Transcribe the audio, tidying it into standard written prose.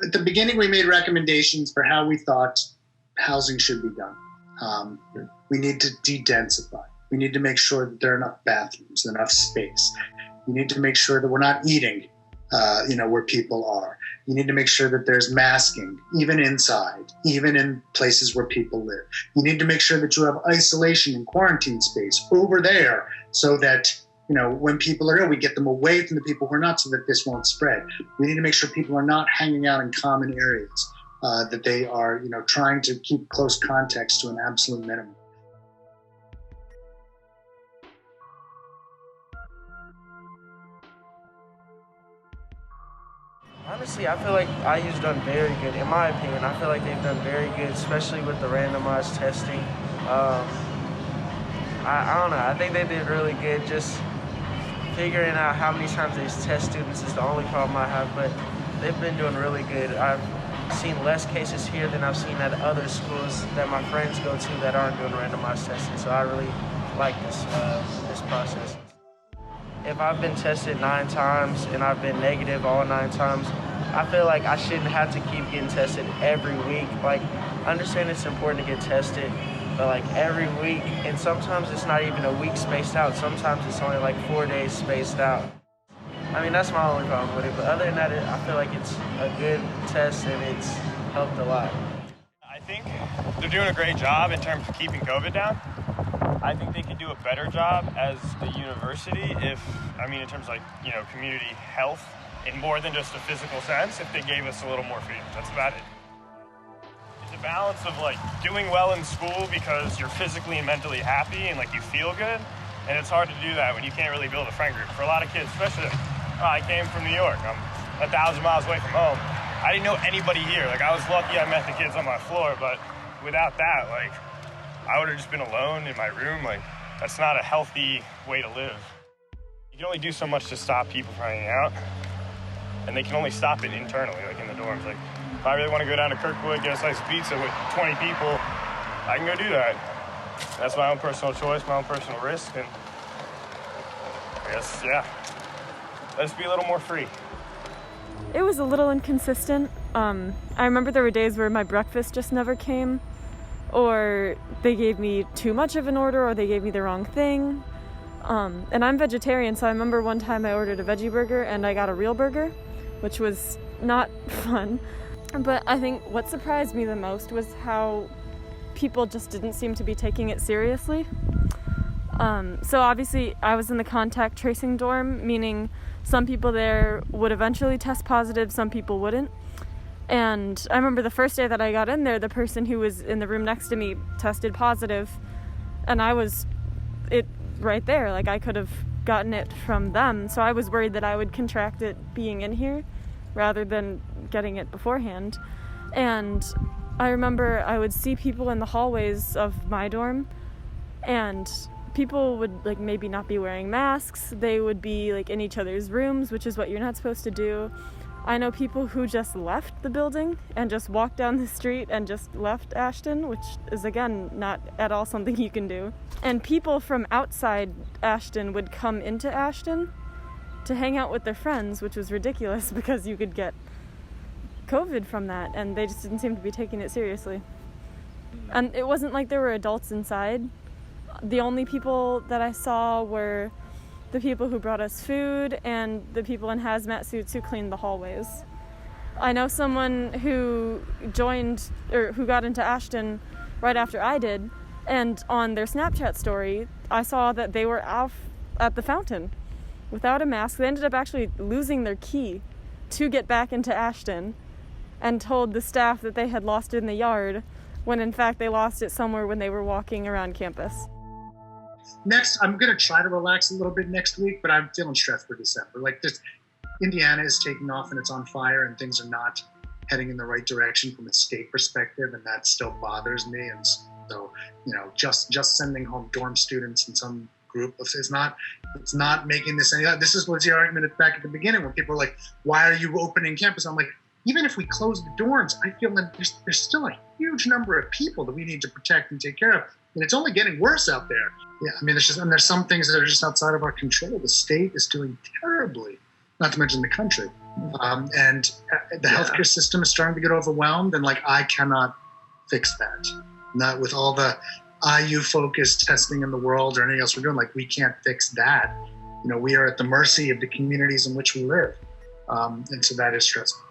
At the beginning, we made recommendations for how we thought housing should be done. We need to de-densify. We need to make sure that there are enough bathrooms, enough space. We need to make sure that we're not eating, where people are. You need to make sure that there's masking, even inside, even in places where people live. You need to make sure that you have isolation and quarantine space over there so that, when people are ill, we get them away from the people who are not so that this won't spread. We need to make sure people are not hanging out in common areas, that they are, trying to keep close contacts to an absolute minimum. Honestly, I feel like IU's done very good. In my opinion, I feel like they've done very good, especially with the randomized testing. I don't know. I think they did really good. Just figuring out how many times they test students is the only problem I have, but they've been doing really good. I've seen less cases here than I've seen at other schools that my friends go to that aren't doing randomized testing. So I really like this process. If I've been tested 9 times and I've been negative all 9 times, I feel like I shouldn't have to keep getting tested every week. Like, I understand it's important to get tested, but like every week, and sometimes it's not even a week spaced out. Sometimes it's only like 4 days spaced out. I mean, that's my only problem with it. But other than that, I feel like it's a good test and it's helped a lot. I think they're doing a great job in terms of keeping COVID down. I think they could do a better job as a university in terms of community health in more than just a physical sense, if they gave us a little more freedom. That's about it. It's a balance of doing well in school because you're physically and mentally happy and you feel good. And it's hard to do that when you can't really build a friend group. For a lot of kids, especially, I came from New York. I'm 1,000 miles away from home. I didn't know anybody here. I was lucky I met the kids on my floor, but without that, I would have just been alone in my room. That's not a healthy way to live. You can only do so much to stop people from hanging out, and they can only stop it internally, in the dorms. If I really want to go down to Kirkwood, get a slice of pizza with 20 people, I can go do that. That's my own personal choice, my own personal risk, and I guess, let's be a little more free. It was a little inconsistent. I remember there were days where my breakfast just never came, or they gave me too much of an order, or they gave me the wrong thing. And I'm vegetarian, so I remember one time I ordered a veggie burger and I got a real burger, which was not fun. But I think what surprised me the most was how people just didn't seem to be taking it seriously. So obviously I was in the contact tracing dorm, meaning some people there would eventually test positive, some people wouldn't. And I remember the first day that I got in there, the person who was in the room next to me tested positive, and I was right there. I could have gotten it from them, so I was worried that I would contract it being in here rather than getting it beforehand. And I remember I would see people in the hallways of my dorm, and people would maybe not be wearing masks. They would be in each other's rooms, which is what you're not supposed to do. I know people who just left the building and just walked down the street and just left Ashton, which is, again, not at all something you can do. And people from outside Ashton would come into Ashton to hang out with their friends, which was ridiculous because you could get COVID from that, and they just didn't seem to be taking it seriously. And it wasn't like there were adults inside. The only people that I saw were the people who brought us food and the people in hazmat suits who cleaned the hallways. I know someone who who got into Ashton right after I did, and on their Snapchat story, I saw that they were out at the fountain without a mask. They ended up actually losing their key to get back into Ashton and told the staff that they had lost it in the yard when in fact they lost it somewhere when they were walking around campus. Next, I'm going to try to relax a little bit next week, but I'm feeling stressed for December. Indiana is taking off and it's on fire and things are not heading in the right direction from a state perspective, and that still bothers me. And so, just sending home dorm students in some group it's not making this any. This was the argument back at the beginning when people were like, "Why are you opening campus?" I'm like, even if we close the dorms, I feel that there's still a huge number of people that we need to protect and take care of. And it's only getting worse out there. Yeah, there's some things that are just outside of our control. The state is doing terribly, not to mention the country. And the healthcare system is starting to get overwhelmed, and like I cannot fix that. Not with all the IU focused testing in the world or anything else we're doing. Like we can't fix that. We are at the mercy of the communities in which we live, and so that is stressful.